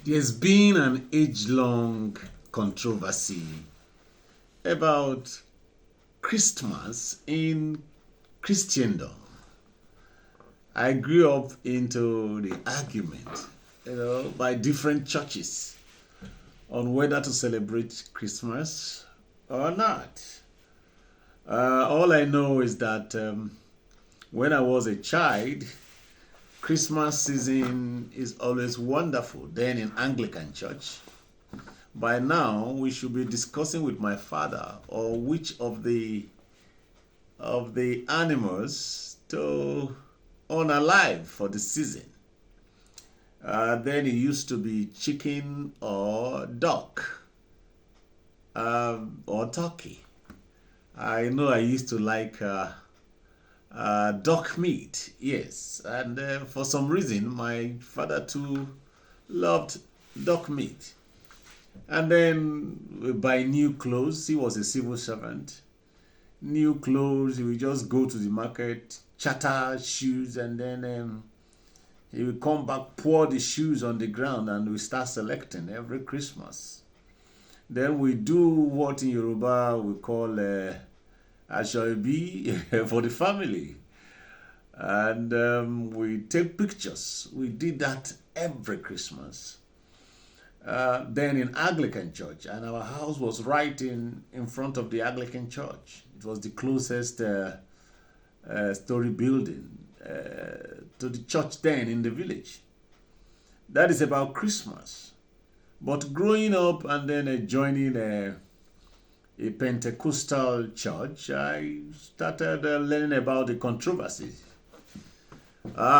There's been an age-long controversy about Christmas in Christendom. I grew up into the argument, by different churches on whether to celebrate Christmas or not. All I know is that when I was a child, Christmas season is always wonderful. Then in Anglican Church, by now we should be discussing with my father or which of the animals to unalive for the season. Then it used to be chicken or duck or turkey. I know I used to like duck meat, yes, and for some reason my father too loved duck meat. And then we buy new clothes. He was a civil servant. New clothes. He would just go to the market, charter shoes, and then he would come back, pour the shoes on the ground, and we start selecting every Christmas. Then we do what in Yoruba we call Ashoebi for the family. And we take pictures. We did that every Christmas. Then in Anglican Church, and our house was right in front of the Anglican Church. It was the closest story building to the church then in the village. That is about Christmas. But growing up and then joining a Pentecostal church, I started learning about the controversies.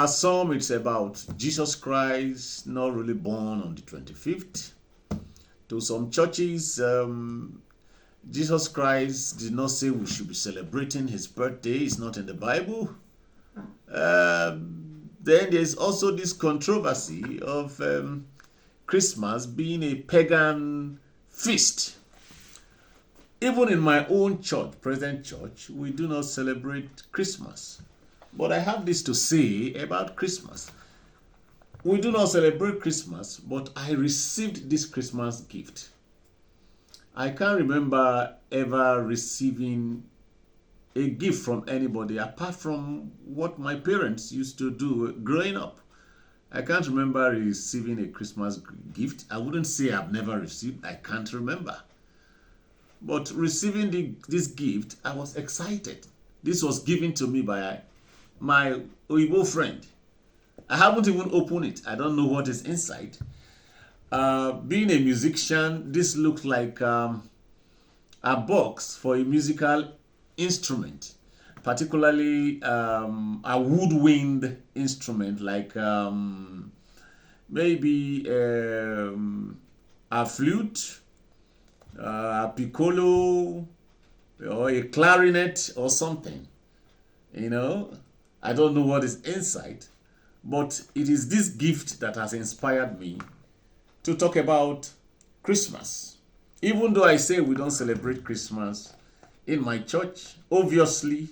Some it's about Jesus Christ not really born on the 25th. To some churches, Jesus Christ did not say we should be celebrating his birthday. It's not in the Bible. Then there's also this controversy of Christmas being a pagan feast. Even in my own church, present church, we do not celebrate Christmas. But I have this to say about Christmas. We do not celebrate Christmas, but I received this Christmas gift. I can't remember ever receiving a gift from anybody apart from what my parents used to do growing up. I can't remember receiving a Christmas gift. I wouldn't say I've never received. I can't remember. But receiving this gift, I was excited. This was given to me by my Oyibo friend. I haven't even opened it. I don't know what is inside. Being a musician, this looked like a box for a musical instrument, particularly a woodwind instrument like maybe a flute, a piccolo, or a clarinet or something. I don't know what is inside, but it is this gift that has inspired me to talk about Christmas. Even though I say we don't celebrate Christmas in my church, obviously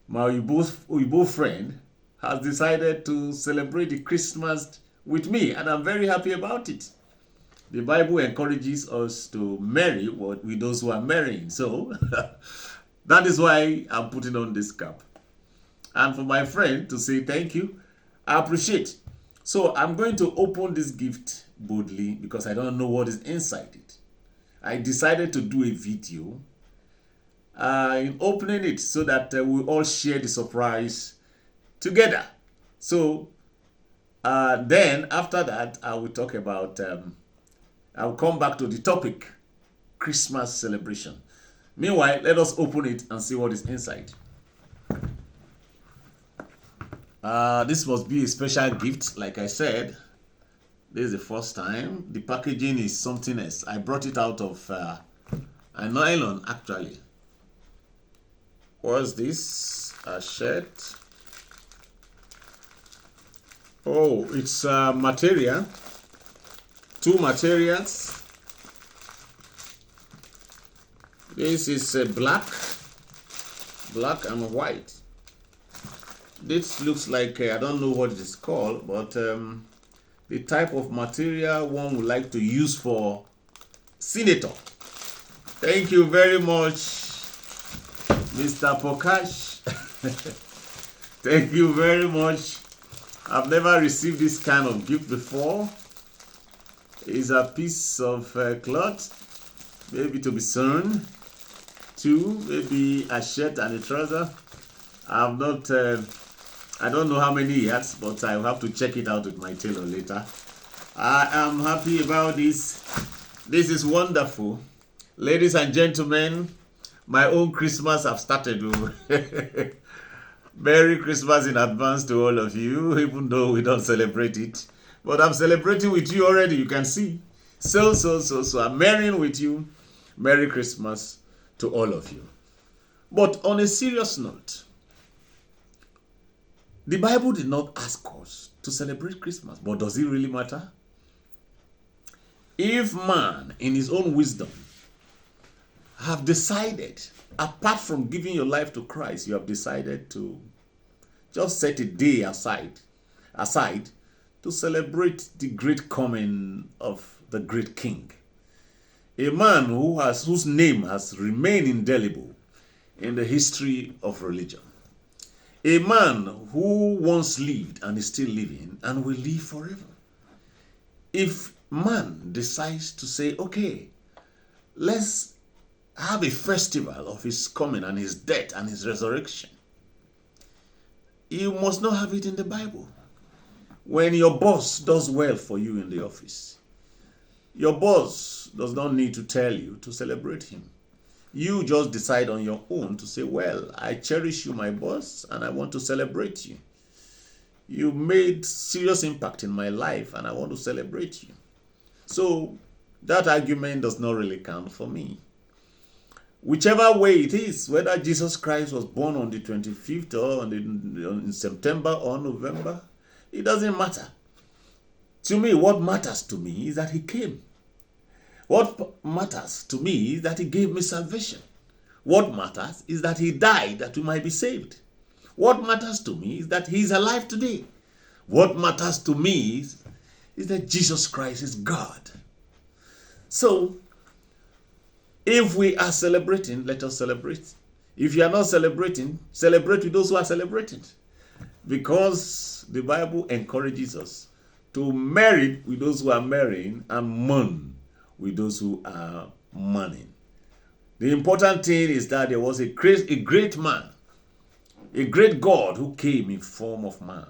my Uibo friend has decided to celebrate the Christmas with me, and I'm very happy about it. The Bible encourages us to marry with those who are marrying. So that is why I'm putting on this cap. And for my friend to say thank you, I appreciate. So I'm going to open this gift boldly because I don't know what is inside it. I decided to do a video in opening it so that we all share the surprise together. So then after that, I will talk about, I'll come back to the topic, Christmas celebration. Meanwhile, let us open it and see what is inside. This must be a special gift, like I said. This is the first time. The packaging is something else. I brought it out of a nylon, actually. What's this? A shirt. Oh, it's material. Two materials. This is black and white. This looks like, I don't know what it is called, but the type of material one would like to use for senator. Thank you very much, Mr. Pokash. Thank you very much. I've never received this kind of gift before. It's a piece of cloth, maybe to be sewn. Two, maybe a shirt and a trouser. I've not, I don't know how many yards, but I'll have to check it out with my tailor later. I am happy about this. This is wonderful. Ladies and gentlemen, my own Christmas have started. Merry Christmas in advance to all of you, even though we don't celebrate it. But I'm celebrating with you already, you can see. So I'm marrying with you. Merry Christmas to all of you. But on a serious note, the Bible did not ask us to celebrate Christmas, but does it really matter? If man, in his own wisdom, have decided, apart from giving your life to Christ, you have decided to just set a day aside to celebrate the great coming of the great King. A man whose name has remained indelible in the history of religion. A man who once lived and is still living and will live forever. If man decides to say, okay, let's have a festival of his coming and his death and his resurrection, you must not have it in the Bible. When your boss does well for you in the office, your boss does not need to tell you to celebrate him. You just decide on your own to say, well, I cherish you, my boss, and I want to celebrate you. You made serious impact in my life, and I want to celebrate you. So that argument does not really count for me. Whichever way it is, whether Jesus Christ was born on the 25th or in September or November, it doesn't matter. To me, what matters to me is that he came. What matters to me is that he gave me salvation. What matters is that he died that we might be saved. What matters to me is that he is alive today. What matters to me is that Jesus Christ is God. So, if we are celebrating, let us celebrate. If you are not celebrating, celebrate with those who are celebrating. Because the Bible encourages us to marry with those who are marrying and mourn with those who are mourning. The important thing is that there was a great man, a great God who came in form of man.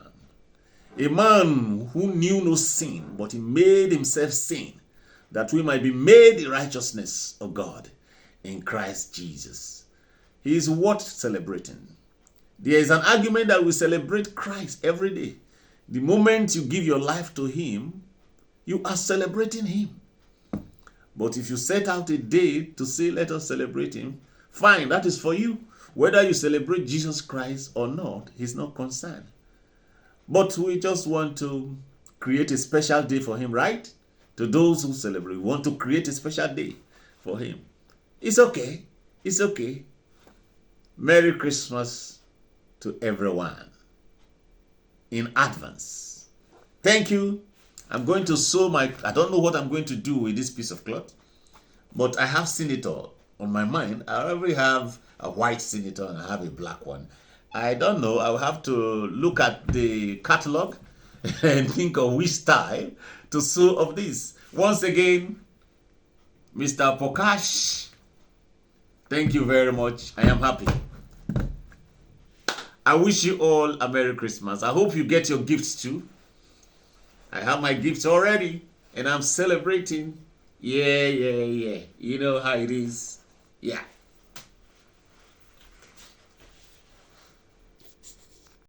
A man who knew no sin, but he made himself sin, that we might be made the righteousness of God in Christ Jesus. He is worth celebrating. There is an argument that we celebrate Christ every day. The moment you give your life to him, you are celebrating him. But if you set out a day to say, let us celebrate him, fine, that is for you. Whether you celebrate Jesus Christ or not, he's not concerned. But we just want to create a special day for him, right? To those who celebrate, we want to create a special day for him. It's okay. It's okay. Merry Christmas to everyone in advance. Thank you. I'm going to sew I don't know what I'm going to do with this piece of cloth, but I have senator on my mind. I already have a white senator and I have a black one. I don't know. I'll have to look at the catalog and think of which style to sew of this. Once again, Mr. Pokash, thank you very much. I am happy. I wish you all a Merry Christmas. I hope you get your gifts too. I have my gifts already and I'm celebrating. Yeah. You know how it is. Yeah.